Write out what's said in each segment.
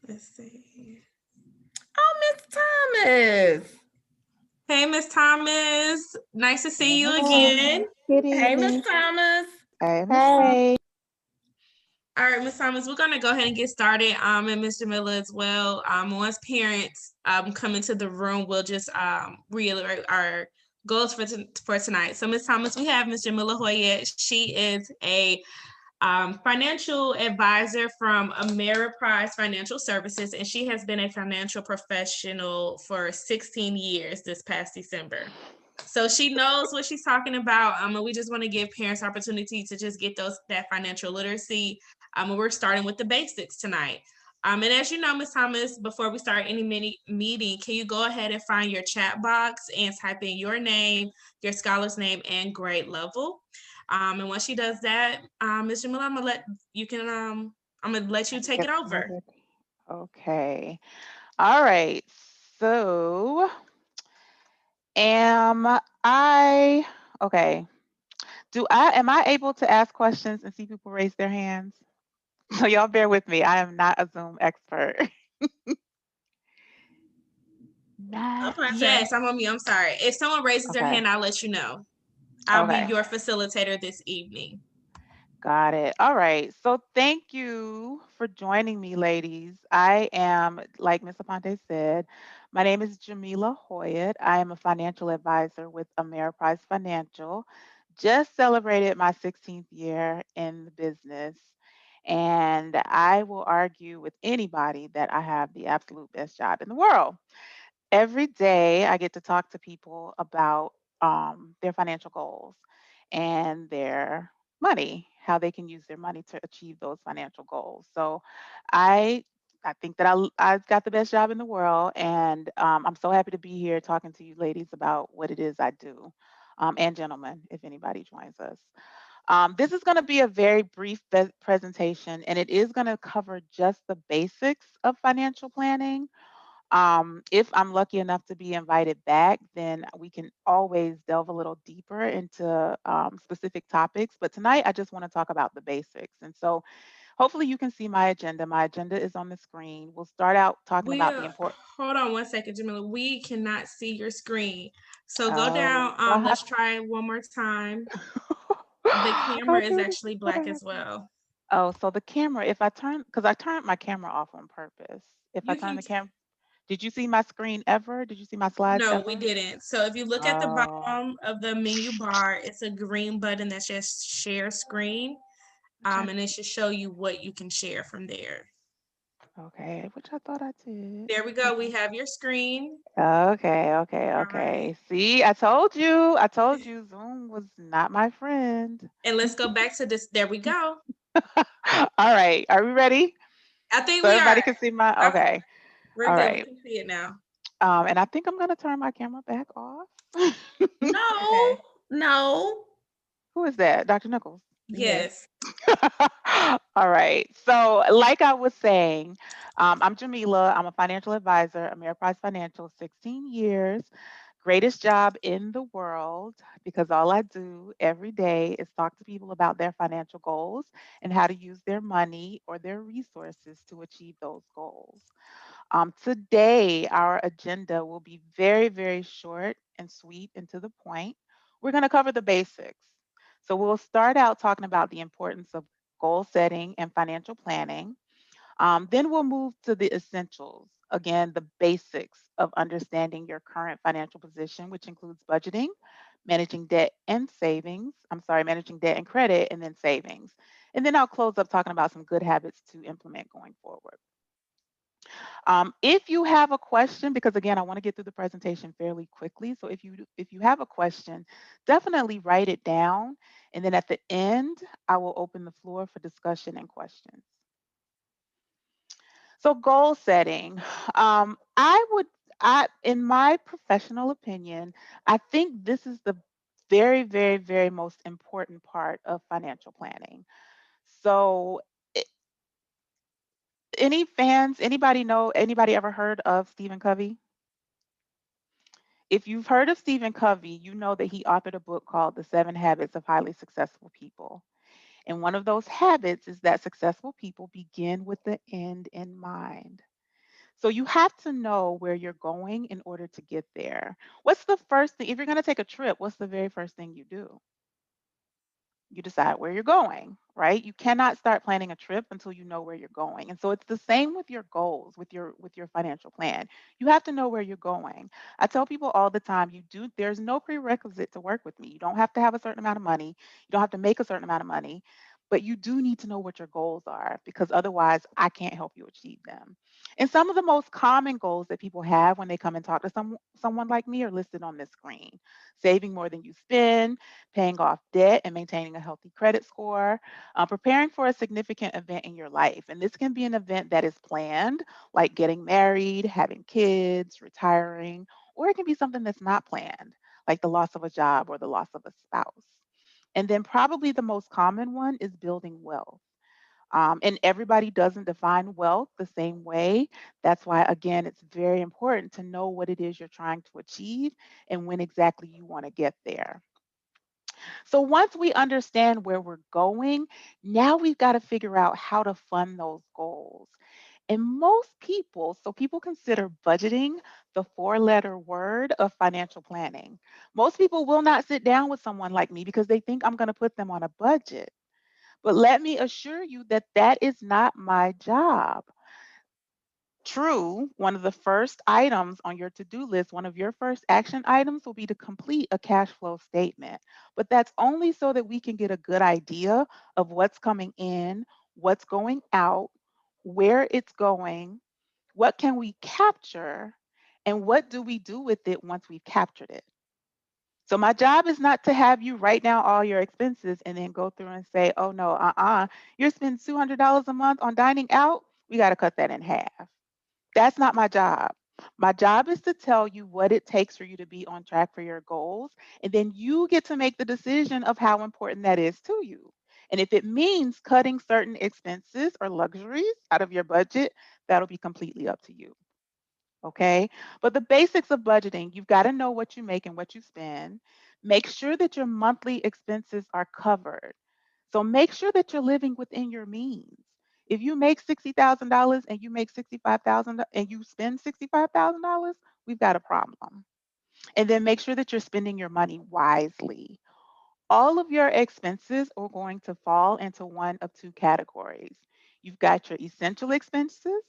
Let's see. Oh, Miss Thomas. Hey, Miss Thomas. Nice to see you again. Hey, good Hey, Miss evening. Thomas. Hey, Miss Hey. Faye. All right, Miss Thomas, we're gonna go ahead and get started. And Mr. Miller as well. Once parents come into the room, we'll just reiterate our goals for tonight. So, Miss Thomas, we have Miss Jamilia H. She is a financial advisor from Ameriprise Financial Services, and she has been a financial professional for 16 years this past December. So she knows what she's talking about. And we just want to give parents opportunity to just get that financial literacy. And we're starting with the basics tonight. And as you know, Ms. Thomas, before we start any mini meeting, can you go ahead and find your chat box and type in your name, your scholar's name, and grade level? And once she does that, Ms. Jamila, I'm gonna let you take Get it over. started. Okay. All right. So, am I okay? Am I able to ask questions and see people raise their hands? So y'all bear with me. I am not a Zoom expert. Not yet. Yes, I'm on mute. I'm sorry. If someone raises their Okay. hand, I'll let you know. I'll be Okay. your facilitator this evening. Got it. All right. So thank you for joining me, ladies. I am, like Ms. Aponte said, my name is Jamila Hoyt. I am a financial advisor with Ameriprise Financial. Just celebrated my 16th year in the business. And I will argue with anybody that I have the absolute best job in the world. Every day I get to talk to people about their financial goals and their money, how they can use their money to achieve those financial goals. So I I think that I've got the best job in the world, and I'm so happy to be here talking to you ladies about what it is I do, and gentlemen, if anybody joins us. This is going to be a very brief presentation, and it is going to cover just the basics of financial planning. If I'm lucky enough to be invited back, then we can always delve a little deeper into specific topics. But tonight, I just want to talk about the basics. And so hopefully you can see my agenda. My agenda is on the screen. We'll start out talking We about the important. hold on one second, Jamila. We cannot see your screen. So go Oh, down. do I have Let's try it one more time. The camera is okay, actually what black as happened? well. Oh, so the camera, if I turn, because I turned my camera off on purpose. If I You turn can the camera, did you see my screen ever? Did you see my slides No, we ever? didn't. So if you look at the Oh, bottom of the menu bar, it's a green button that says share screen. okay. And it should show you what you can share from there. Okay, which I thought I did. There we go. Okay. We have your screen. Okay, okay, All right. okay. See, I told you. I told you Zoom was not my friend. And let's go back to this. There we go. All right, are we ready? I think So we are. everybody can see my, Okay, okay. we're All good. We right. can see it now. And I think I'm gonna turn my camera back off. Okay. No, no. Who is that? Dr. Nichols. Yes. Yes. All right. So, like I was saying, I'm Jamila. I'm a financial advisor, Ameriprise Financial, 16 years. Greatest job in the world because all I do every day is talk to people about their financial goals and how to use their money or their resources to achieve those goals. Today, our agenda will be very, very short and sweet and to the point. We're going to cover the basics. So, we'll start out talking about the importance of goal setting and financial planning. Then we'll move to the essentials. Again, the basics of understanding your current financial position, which includes budgeting, managing debt and savings. I'm sorry, managing debt and credit, and then savings. And then I'll close up talking about some good habits to implement going forward. If you have a question, because again, I want to get through the presentation fairly quickly. So if you have a question, definitely write it down. And then at the end, I will open the floor for discussion and questions. So goal setting, in my professional opinion, I think this is the very, very, very most important part of financial planning. So, i- any fans, anybody ever heard of Stephen Covey? If you've heard of Stephen Covey, you know that he authored a book called The 7 Habits of Highly Successful People. And one of those habits is that successful people begin with the end in mind. So you have to know where you're going in order to get there. What's the first thing? If you're going to take a trip, what's the very first thing you do? You decide where you're going, right? You cannot start planning a trip until you know where you're going. And so it's the same with your goals, with your financial plan. You have to know where you're going. I tell people all the time, there's no prerequisite to work with me. You don't have to have a certain amount of money. You don't have to make a certain amount of money, but you do need to know what your goals are because otherwise I can't help you achieve them. And some of the most common goals that people have when they come and talk to someone like me are listed on this screen. Saving more than you spend, paying off debt and maintaining a healthy credit score, preparing for a significant event in your life. And this can be an event that is planned, like getting married, having kids, retiring, or it can be something that's not planned, like the loss of a job or the loss of a spouse. And then, probably the most common one is building wealth. And everybody doesn't define wealth the same way. That's why, again, it's very important to know what it is you're trying to achieve and when exactly you want to get there. So once we understand where we're going, now we've got to figure out how to fund those goals. And most people, so people consider budgeting the four-letter word of financial planning. Most people will not sit down with someone like me because they think I'm going to put them on a budget. But let me assure you that that is not my job. True, one of the first items on your to do list, one of your first action items will be to complete a cash flow statement. But that's only so that we can get a good idea of what's coming in, what's going out, where it's going, what can we capture, and what do we do with it once we've captured it. So, my job is not to have you write down all your expenses and then go through and say, oh no, you're spending $200 a month on dining out. We got to cut that in half. That's not my job. My job is to tell you what it takes for you to be on track for your goals. And then you get to make the decision of how important that is to you. And if it means cutting certain expenses or luxuries out of your budget, that'll be completely up to you. Okay. But the basics of budgeting, you've got to know what you make and what you spend. Make sure that your monthly expenses are covered. So make sure that you're living within your means. If you make $60,000 and you make 65,000 and you spend $65,000, we've got a problem. And then make sure that you're spending your money wisely. All of your expenses are going to fall into one of two categories. You've got your essential expenses.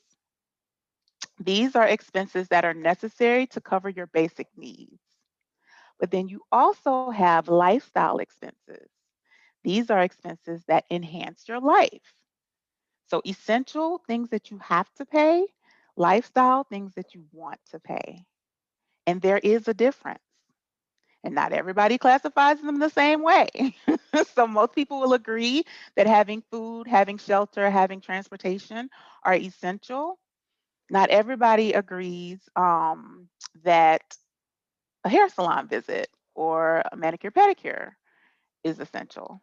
These are expenses that are necessary to cover your basic needs. But then you also have lifestyle expenses. These are expenses that enhance your life. So, essential things that you have to pay, lifestyle things that you want to pay. And there is a difference. And not everybody classifies them the same way. So, most people will agree that having food, having shelter, having transportation are essential. Not everybody agrees that a hair salon visit or a manicure pedicure is essential.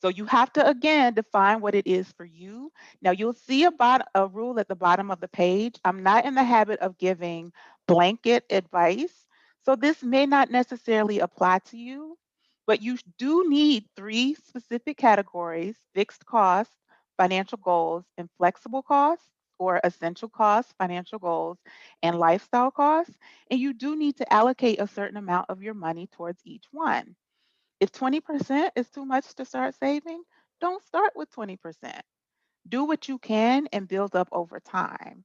So you have to again define what it is for you. Now you'll see a rule at the bottom of the page. I'm not in the habit of giving blanket advice. So this may not necessarily apply to you, but you do need three specific categories: fixed costs, financial goals, and flexible costs, or essential costs, financial goals, and lifestyle costs. And you do need to allocate a certain amount of your money towards each one. If 20% is too much to start saving, don't start with 20%. Do what you can and build up over time.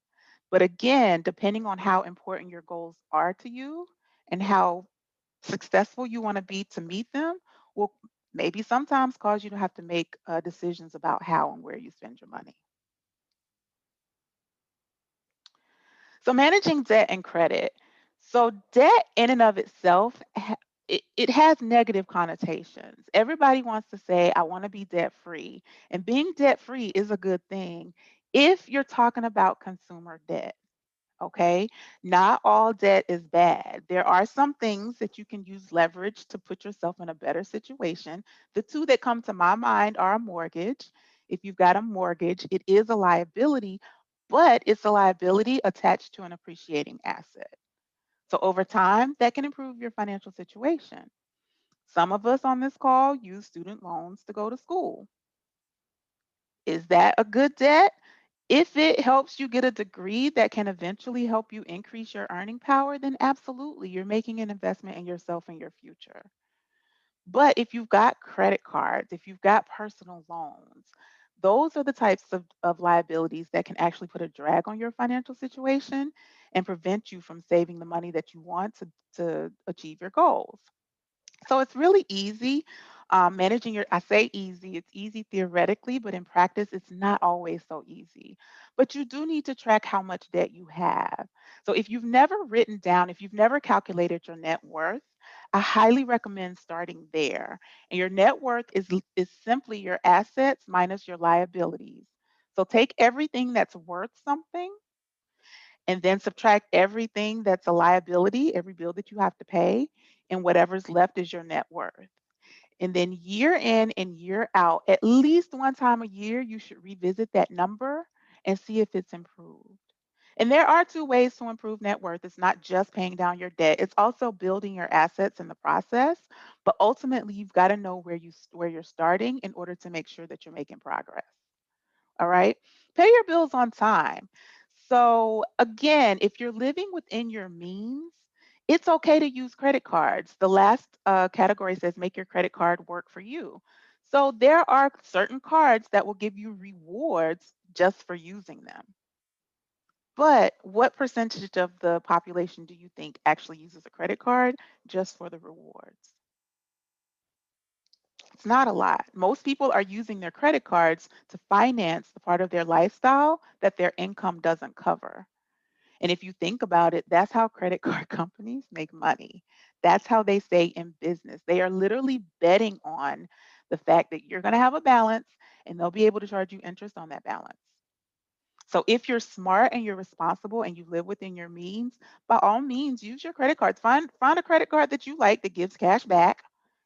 But again, depending on how important your goals are to you and how successful you want to be to meet them, will maybe sometimes cause you to have to make decisions about how and where you spend your money. So managing debt and credit. So debt in and of itself, it has negative connotations. Everybody wants to say, I want to be debt free. And being debt free is a good thing if you're talking about consumer debt. Okay. Not all debt is bad. There are some things that you can use leverage to put yourself in a better situation. The two that come to my mind are a mortgage. If you've got a mortgage, it is a liability, but it's a liability attached to an appreciating asset. So over time, that can improve your financial situation. Some of us on this call use student loans to go to school. Is that a good debt? If it helps you get a degree that can eventually help you increase your earning power, then absolutely, you're making an investment in yourself and your future. But if you've got credit cards, if you've got personal loans, those are the types of liabilities that can actually put a drag on your financial situation and prevent you from saving the money that you want to achieve your goals. So it's really easy managing your, I say easy, it's easy theoretically, but in practice, it's not always so easy. But you do need to track how much debt you have. So if you've never written down, if you've never calculated your net worth, I highly recommend starting there. And your net worth is simply your assets minus your liabilities. So take everything that's worth something and then subtract everything that's a liability, every bill that you have to pay, and whatever's left is your net worth. And then year in and year out, at least one time a year, you should revisit that number and see if it's improved. And there are two ways to improve net worth. It's not just paying down your debt, it's also building your assets in the process. But ultimately, you've got to know where you're starting in order to make sure that you're making progress. All right. Pay your bills on time. So, again, if you're living within your means, it's okay to use credit cards. The last category says make your credit card work for you. So, there are certain cards that will give you rewards just for using them. But what percentage of the population do you think actually uses a credit card just for the rewards? It's not a lot. Most people are using their credit cards to finance the part of their lifestyle that their income doesn't cover. And if you think about it, that's how credit card companies make money. That's how they stay in business. They are literally betting on the fact that you're going to have a balance and they'll be able to charge you interest on that balance. So if you're smart and you're responsible and you live within your means, by all means, use your credit cards. Find a credit card that you like that gives cash back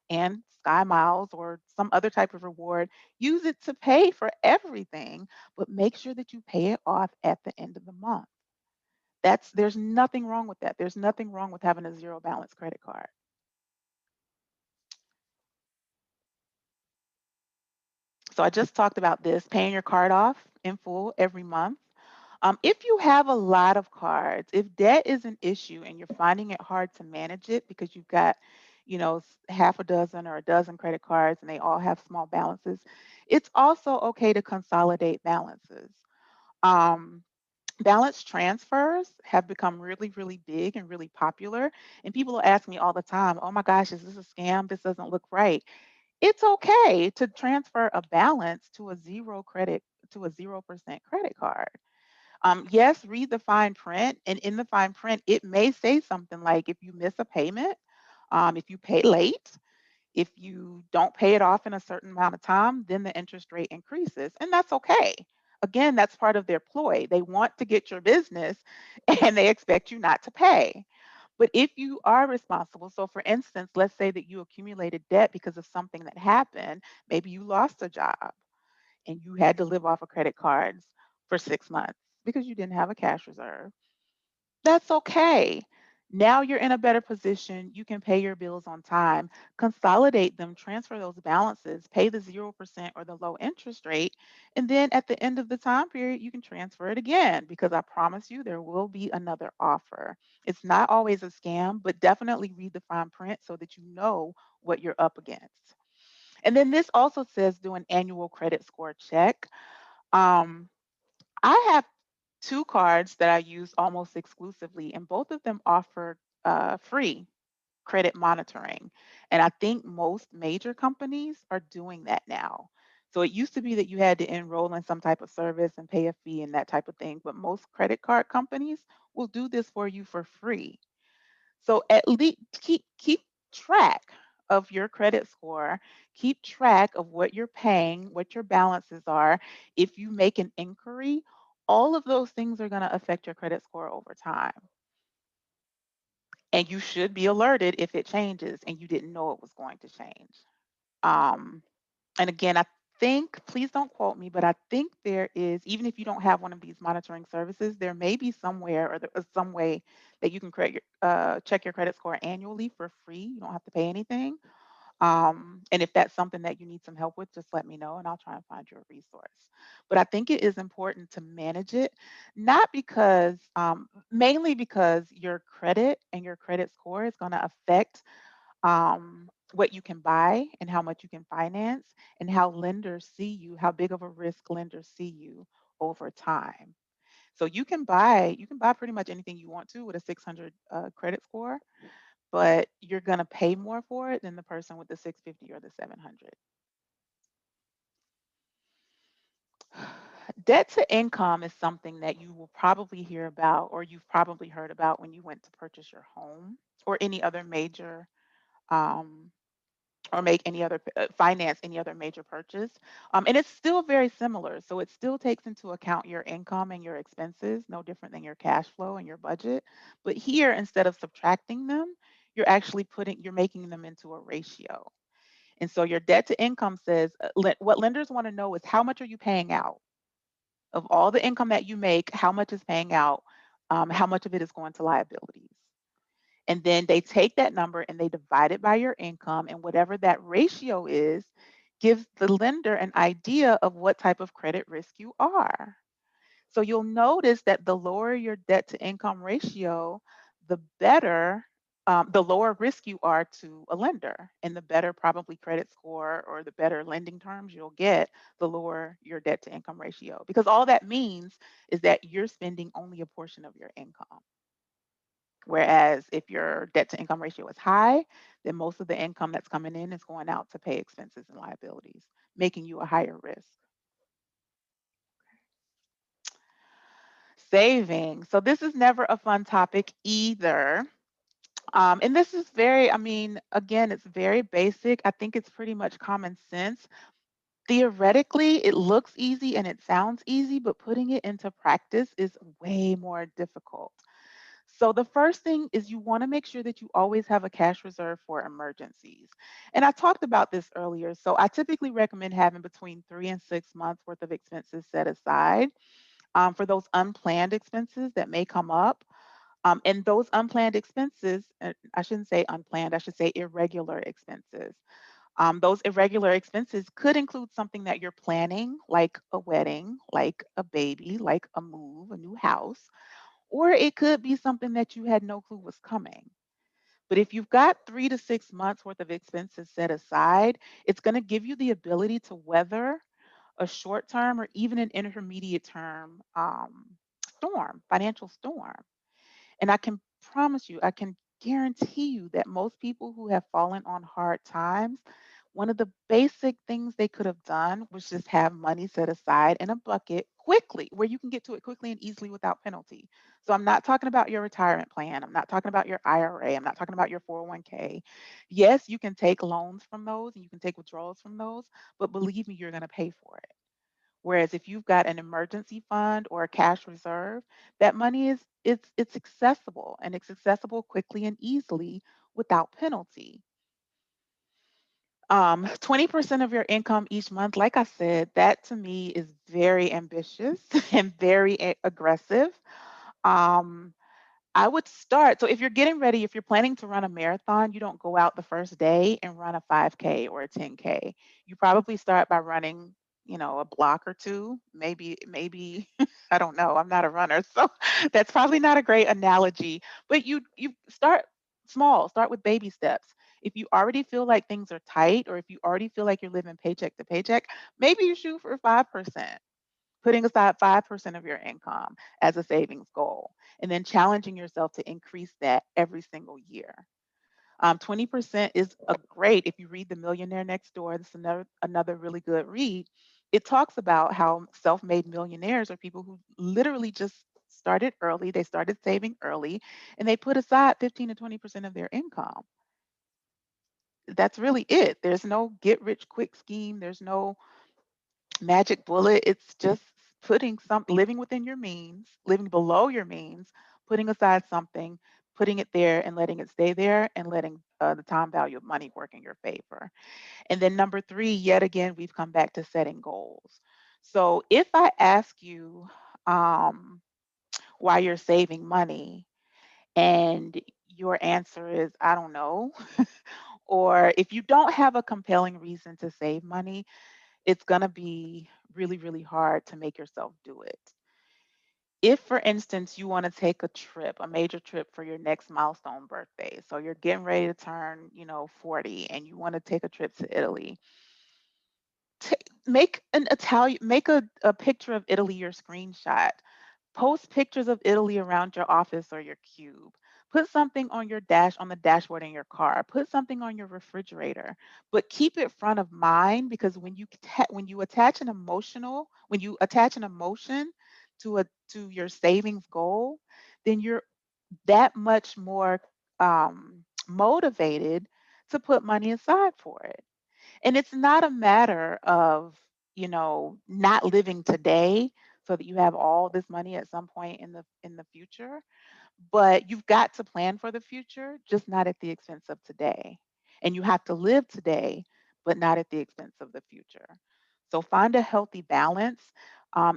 and Sky Miles or some other type of reward. Use it to pay for everything, but make sure that you pay it off at the end of the month. There's nothing wrong with that. There's nothing wrong with having a zero balance credit card. So I just talked about this, paying your card off in full every month. If you have a lot of cards, if debt is an issue and you're finding it hard to manage it because you've got, half a dozen or a dozen credit cards and they all have small balances, it's also okay to consolidate balances. Um, Balance transfers have become really, really big and really popular. And people will ask me all the time, oh my gosh, is this a scam? This doesn't look right. It's okay to transfer a balance to a 0% credit card. Yes, read the fine print, and in the fine print, it may say something like if you miss a payment, if you pay late, if you don't pay it off in a certain amount of time, then the interest rate increases, and that's okay. Again, that's part of their ploy. They want to get your business and they expect you not to pay. But if you are responsible, so for instance, let's say that you accumulated debt because of something that happened, maybe you lost a job and you had to live off of credit cards for 6 months because you didn't have a cash reserve. That's okay. Now you're in a better position. You can pay your bills on time, consolidate them, transfer those balances, pay the 0% or the low interest rate. And then at the end of the time period, you can transfer it again because I promise you there will be another offer. It's not always a scam, but definitely read the fine print so that you know what you're up against. And then this also says do an annual credit score check. Um, I have two cards that I use almost exclusively, and both of them offer free credit monitoring. And I think most major companies are doing that now. So it used to be that you had to enroll in some type of service and pay a fee and that type of thing, but most credit card companies will do this for you for free. So at least keep track of your credit score, keep track of what you're paying, what your balances are. If you make an inquiry, all of those things are going to affect your credit score over time. And you should be alerted if it changes and you didn't know it was going to change. Um, and again, I think, please don't quote me, but I think there is, even if you don't have one of these monitoring services, there may be somewhere or there is some way that you can check your credit score annually for free. You don't have to pay anything. And if that's something that you need some help with, just let me know and I'll try and find you a resource. But I think it is important to manage it, not because, mainly because your credit and your credit score is going to affect what you can buy and how much you can finance and how lenders see you, how big of a risk lenders see you over time. So you can buy pretty much anything you want to with a 600 credit score, but you're going to pay more for it than the person with the 650 or the 700. Debt to income is something that you will probably hear about or you've probably heard about when you went to purchase your home or any other major um, or make any other finance any other major purchase. And it's still very similar. So it still takes into account your income and your expenses, no different than your cash flow and your budget. But here, instead of subtracting them, you're making them into a ratio. And so your debt to income says what lenders want to know is how much are you paying out of all the income that you make, how much is paying out, how much of it is going to liabilities. And then they take that number and they divide it by your income, and whatever that ratio is, gives the lender an idea of what type of credit risk you are. So you'll notice that the lower your debt to income ratio, the better, the lower risk you are to a lender, and the better probably credit score or the better lending terms you'll get, the lower your debt to income ratio. Because all that means is that you're spending only a portion of your income. Whereas if your debt to income ratio is high, then most of the income that's coming in is going out to pay expenses and liabilities, making you a higher risk. Saving. So this is never a fun topic either. And this is very, I mean, again, it's very basic. I think it's pretty much common sense. Theoretically, it looks easy and it sounds easy, but putting it into practice is way more difficult. So the first thing is you want to make sure that you always have a cash reserve for emergencies. And I talked about this earlier. So I typically recommend having between 3 and 6 months worth of expenses set aside for those unplanned expenses that may come up. And those unplanned expenses, I shouldn't say unplanned, I should say irregular expenses. Those irregular expenses could include something that you're planning, like a wedding, like a baby, like a move, a new house, or it could be something that you had no clue was coming. But if you've got 3 to 6 months worth of expenses set aside, it's going to give you the ability to weather a short term or even an intermediate term financial storm. And I can promise you, I can guarantee you that most people who have fallen on hard times, one of the basic things they could have done was just have money set aside in a bucket quickly, where you can get to it quickly and easily without penalty. So I'm not talking about your retirement plan. I'm not talking about your IRA. I'm not talking about your 401k. Yes, you can take loans from those and you can take withdrawals from those, but believe me, you're going to pay for it. Whereas if you've got an emergency fund or a cash reserve, that money is it's accessible and it's accessible quickly and easily without penalty. 20% of your income each month, like I said, that to me is very ambitious and very aggressive. Um, I would start. So if you're getting ready, if you're planning to run a marathon, you don't go out the first day and run a 5K or a 10K. You probably start by running, a block or two, maybe I don't know. I'm not a runner, so that's probably not a great analogy. But you start small, start with baby steps. If you already feel like things are tight or if you already feel like you're living paycheck to paycheck, maybe you shoot for 5%, putting aside 5% of your income as a savings goal, and then challenging yourself to increase that every single year. 20% is a great, if you read The Millionaire Next Door, this is another really good read. It talks about how self made millionaires are people who literally just started early, they started saving early, and they put aside 15 to 20% of their income. That's really it. There's no get rich quick scheme, there's no magic bullet. It's just putting some living within your means, living below your means, putting aside something, putting it there and letting it stay there and letting the time value of money work in your favor. And then number three, yet again, we've come back to setting goals. So if I ask you um, why you're saving money and your answer is, I don't know, or if you don't have a compelling reason to save money, it's going to be really, really hard to make yourself do it. If, for instance, you want to take a trip, a major trip for your next milestone birthday, so you're getting ready to turn, 40, and you want to take a trip to Italy, make a picture of Italy your screenshot. Post pictures of Italy around your office or your cube. Put something on the dashboard in your car. Put something on your refrigerator. But keep it front of mind, because when you attach an emotion to your savings goal, then you're that much more motivated to put money aside for it. And it's not a matter of, not living today so that you have all this money at some point in the future, but you've got to plan for the future, just not at the expense of today. And you have to live today, but not at the expense of the future. So find a healthy balance.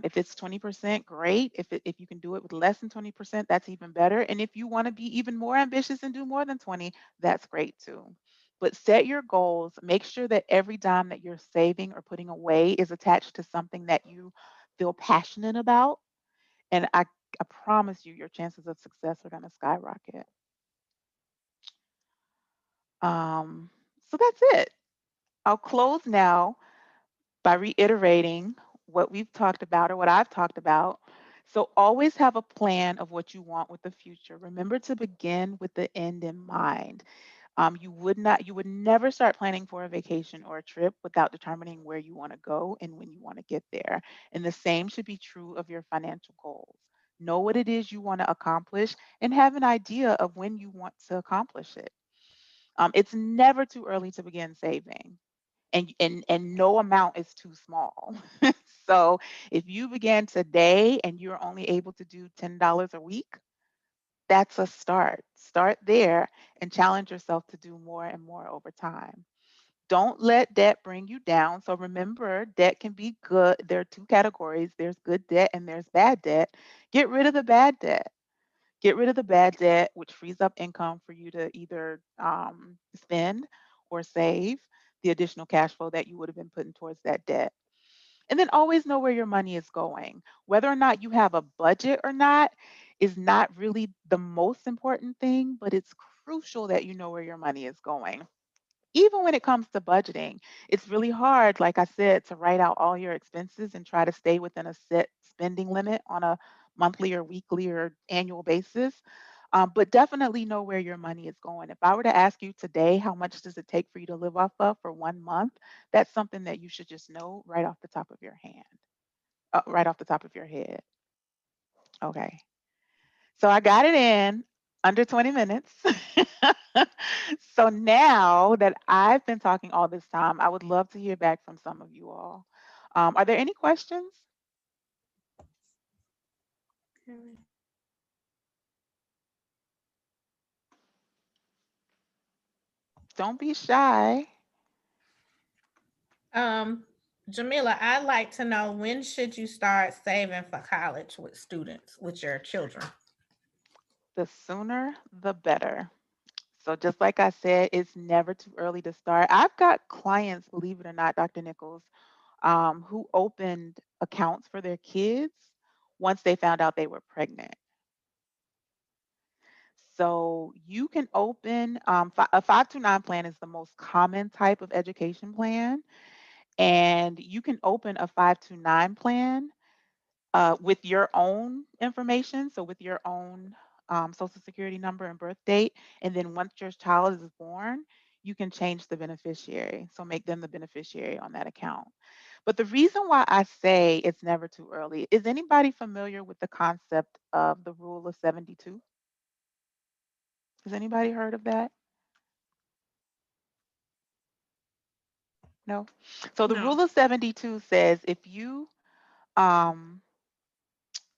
If it's 20%, great. If you can do it with less than 20%, that's even better. And if you want to be even more ambitious and do more than 20, that's great too. But set your goals. Make sure that every dime that you're saving or putting away is attached to something that you feel passionate about. And I promise you, your chances of success are going to skyrocket. Um, so that's it. I'll close now by reiterating what we've talked about or what I've talked about. So always have a plan of what you want with the future. Remember to begin with the end in mind. You would never start planning for a vacation or a trip without determining where you want to go and when you want to get there. And the same should be true of your financial goals. Know what it is you want to accomplish and have an idea of when you want to accomplish it. It's never too early to begin saving. And no amount is too small. So if you began today and you're only able to do $10 a week, that's a start. Start there and challenge yourself to do more and more over time. Don't let debt bring you down. So remember, debt can be good. There are two categories, there's good debt and there's bad debt. Get rid of the bad debt. Get rid of the bad debt, which frees up income for you to either spend or save the additional cash flow that you would have been putting towards that debt. And then always know where your money is going. Whether or not you have a budget or not is not really the most important thing, but it's crucial that you know where your money is going. Even when it comes to budgeting, it's really hard, like I said, to write out all your expenses and try to stay within a set spending limit on a monthly or weekly or annual basis. But definitely know where your money is going. If I were to ask you today, how much does it take for you to live off of for 1 month? That's something that you should just know right off the top of your right off the top of your head. Okay. So I got it in under 20 minutes. So now that I've been talking all this time, I would love to hear back from some of you all. Are there any questions? Don't be shy. Um, Jamila, I'd like to know, when should you start saving for college with students, with your children? The sooner, the better. So just like I said, it's never too early to start. I've got clients, believe it or not, Dr. Nichols, who opened accounts for their kids once they found out they were pregnant. So you can open a 529 plan is the most common type of education plan, and you can open a 529 plan with your own information, so with your own social security number and birth date, and then once your child is born, you can change the beneficiary, so make them the beneficiary on that account. But the reason why I say it's never too early, is anybody familiar with the concept of the rule of 72? Has anybody heard of that? No. So the No. rule of 72 says um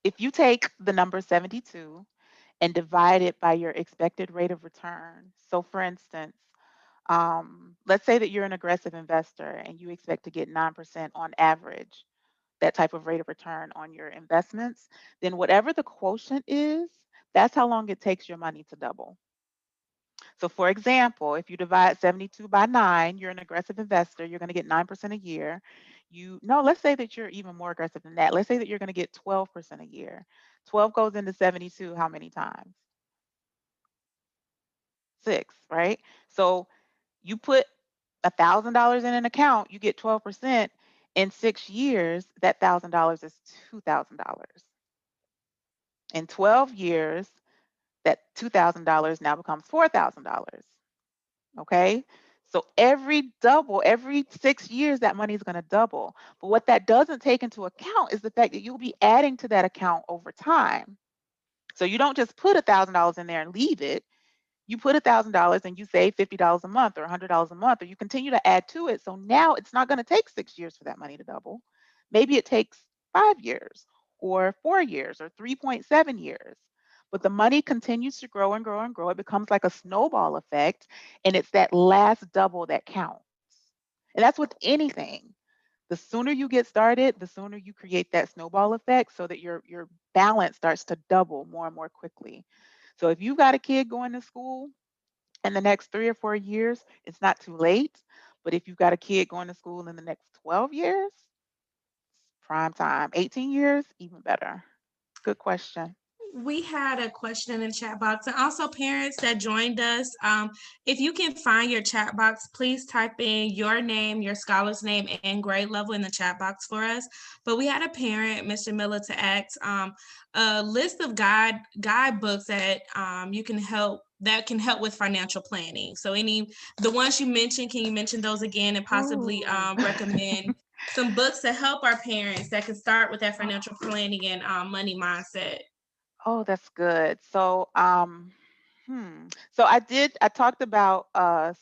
if you take the number 72 and divide it by your expected rate of return. So for instance, let's say that you're an aggressive investor and you expect to get 9% on average, that type of rate of return on your investments, then whatever the quotient is, that's how long it takes your money to double. So for example, if you divide 72 by 9, you're an aggressive investor, you're going to get 9% a year. No, let's say that you're even more aggressive than that. Let's say that you're going to get 12% a year. 12 goes into 72 how many times? 6, right? So you put $1,000 in an account, you get 12%. In 6 years, that $1,000 is $2,000. In 12 years, that $2,000 now becomes $4,000. Okay. So every 6 years, that money is going to double. But what that doesn't take into account is the fact that you'll be adding to that account over time. So you don't just put $1,000 in there and leave it. You put $1,000 and you save $50 a month or $100 a month, or you continue to add to it. So now it's not going to take 6 years for that money to double. Maybe it takes 5 years or 4 years or 3.7 years. But the money continues to grow and grow and grow. It becomes like a snowball effect. And it's that last double that counts. And that's with anything. The sooner you get started, the sooner you create that snowball effect so that your balance starts to double more and more quickly. So if you've got a kid going to school in the next 3 or 4 years, it's not too late. But if you've got a kid going to school in the next 12 years, prime time. 18 years, even better. Good question. We had a question in the chat box, and also parents that joined us. If you can find your chat box, please type in your name, your scholar's name, and grade level in the chat box for us. But we had a parent, Mr. Miller, to ask a list of guidebooks that you can help that can help with financial planning. So the ones you mentioned, can you mention those again and possibly Ooh. recommend some books to help our parents that can start with that financial planning and money mindset? Oh, that's good. So I talked about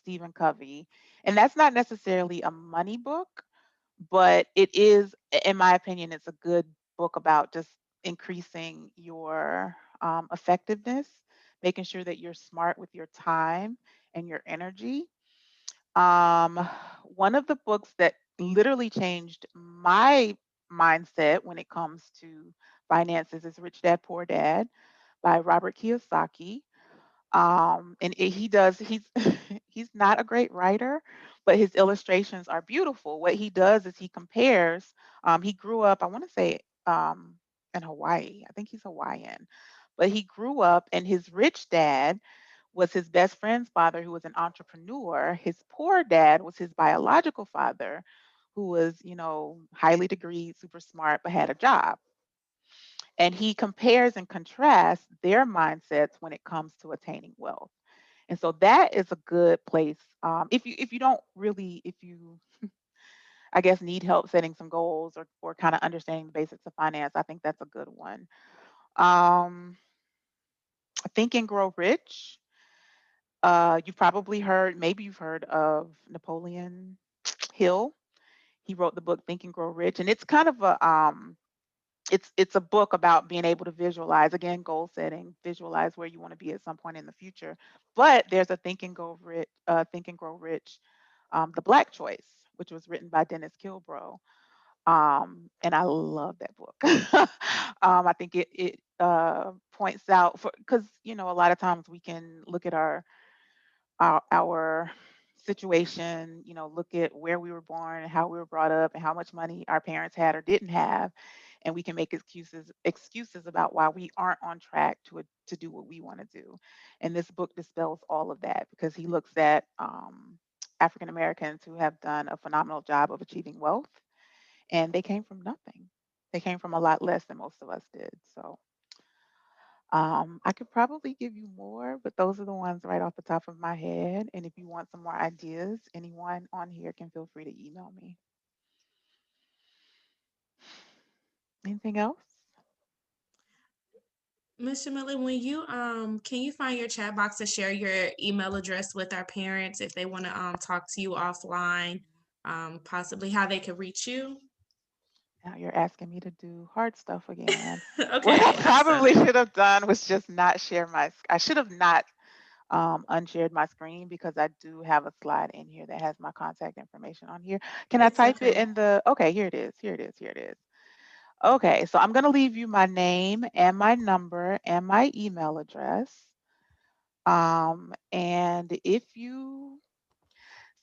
Stephen Covey, and that's not necessarily a money book, but it is, in my opinion, it's a good book about just increasing your effectiveness, making sure that you're smart with your time and your energy. Um, One of the books that literally changed my mindset when it comes to finances is Rich Dad Poor Dad by Robert Kiyosaki. He's he's not a great writer, but his illustrations are beautiful. What he does is he compares. He grew up, I want to say, in Hawaii. I think he's Hawaiian, but he grew up, and his rich dad was his best friend's father, who was an entrepreneur. His poor dad was his biological father, who was, highly degreed, super smart, but had a job. And he compares and contrasts their mindsets when it comes to attaining wealth. And so that is a good place. If you don't really, if you I guess need help setting some goals or kind of understanding the basics of finance, I think that's a good one. Um, Think and Grow Rich. You've probably heard, maybe you've heard of Napoleon Hill. He wrote the book Think and Grow Rich, and it's kind of a book about being able to visualize, again, goal setting, visualize where you want to be at some point in the future. But there's a Think and Grow Rich, The Black Choice, which was written by Dennis Kilbro. And I love that book. I think it points out, because a lot of times we can look at our situation, look at where we were born and how we were brought up and how much money our parents had or didn't have, and we can make excuses about why we aren't on track to do what we want to do. And this book dispels all of that, because he looks at African Americans who have done a phenomenal job of achieving wealth, and they came from nothing. They came from a lot less than most of us did. So I could probably give you more, but those are the ones right off the top of my head. And if you want some more ideas, anyone on here can feel free to email me. Anything else? Mr. Miller, when you can you find your chat box to share your email address with our parents if they want to talk to you offline, possibly how they could reach you? Now you're asking me to do hard stuff again. What I Okay, probably awesome. should have done was just not share I should have not unshared my screen, because I do have a slide in here that has my contact information on here. Can I It's type it okay. in okay, here it is. Here it is. Here it is. Okay, so I'm going to leave you my name and my number and my email address. And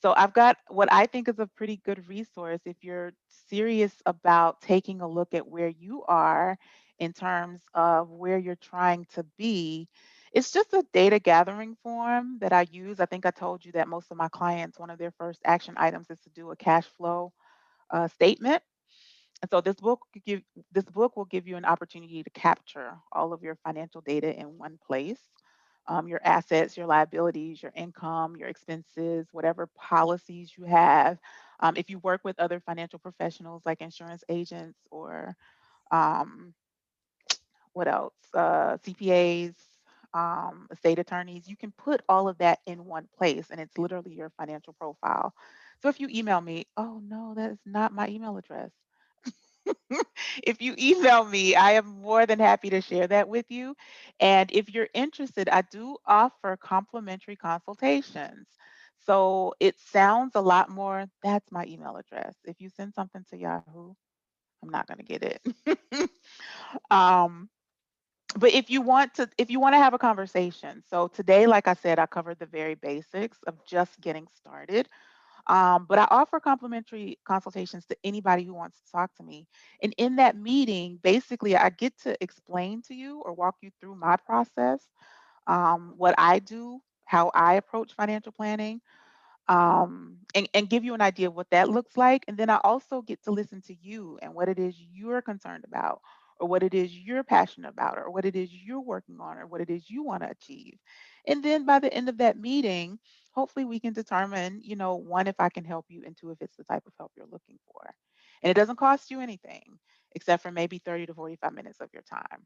so I've got what I think is a pretty good resource if you're serious about taking a look at where you are in terms of where you're trying to be. It's just a data gathering form that I use. I think I told you that most of my clients, one of their first action items is to do a cash flow statement. And so this book will give you an opportunity to capture all of your financial data in one place. Your assets, your liabilities, your income, your expenses, whatever policies you have. If you work with other financial professionals like insurance agents or um, what else? CPAs, estate attorneys, you can put all of that in one place and it's literally your financial profile. So if you email me, oh no, that is not my email address. If you email me, I am more than happy to share that with you. And if you're interested, I do offer complimentary consultations. So it sounds a lot more, that's my email address. If you send something to Yahoo, I'm not going to get it. um, but if you want to have a conversation, so today, like I said, I covered the very basics of just getting started. But I offer complimentary consultations to anybody who wants to talk to me. And in that meeting, basically, I get to explain to you or walk you through my process, what I do, how I approach financial planning, and give you an idea of what that looks like. And then I also get to listen to you and what it is you're concerned about, or what it is you're passionate about, or what it is you're working on, or what it is you want to achieve. And then by the end of that meeting, hopefully we can determine, one, if I can help you, and two, if it's the type of help you're looking for. And it doesn't cost you anything except for maybe 30 to 45 minutes of your time.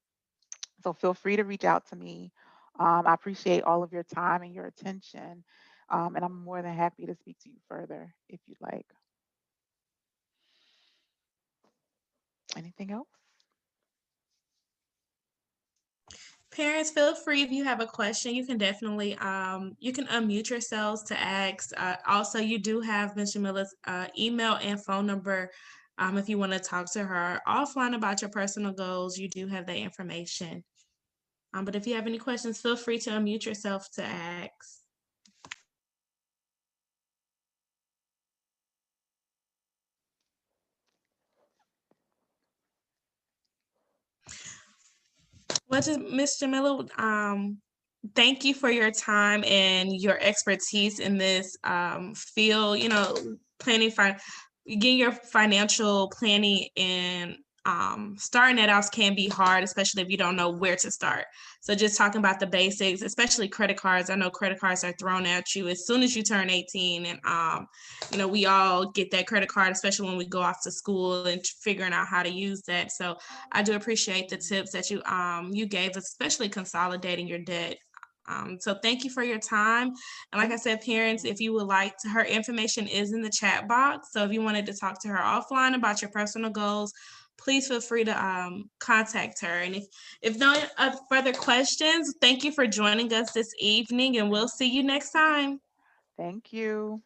So feel free to reach out to me. I appreciate all of your time and your attention. And I'm more than happy to speak to you further if you'd like. Anything else? Parents, feel free if you have a question. You can definitely you can unmute yourselves to ask. Also, you do have Ms. Jamila's email and phone number. If you want to talk to her offline about your personal goals, you do have that information. But if you have any questions, feel free to unmute yourself to ask. Well, just Ms. Jamila, thank you for your time and your expertise in this field. Planning getting your financial planning and starting it out can be hard, especially if you don't know where to start. So just talking about the basics, especially credit cards. I know credit cards are thrown at you as soon as you turn 18, and we all get that credit card, especially when we go off to school and figuring out how to use that. So I do appreciate the tips that you gave us, especially consolidating your debt. So thank you for your time. And like I said, parents, if you would like her information is in the chat box. So if you wanted to talk to her offline about your personal goals, please feel free to contact her. And if no further questions, thank you for joining us this evening, and we'll see you next time. Thank you.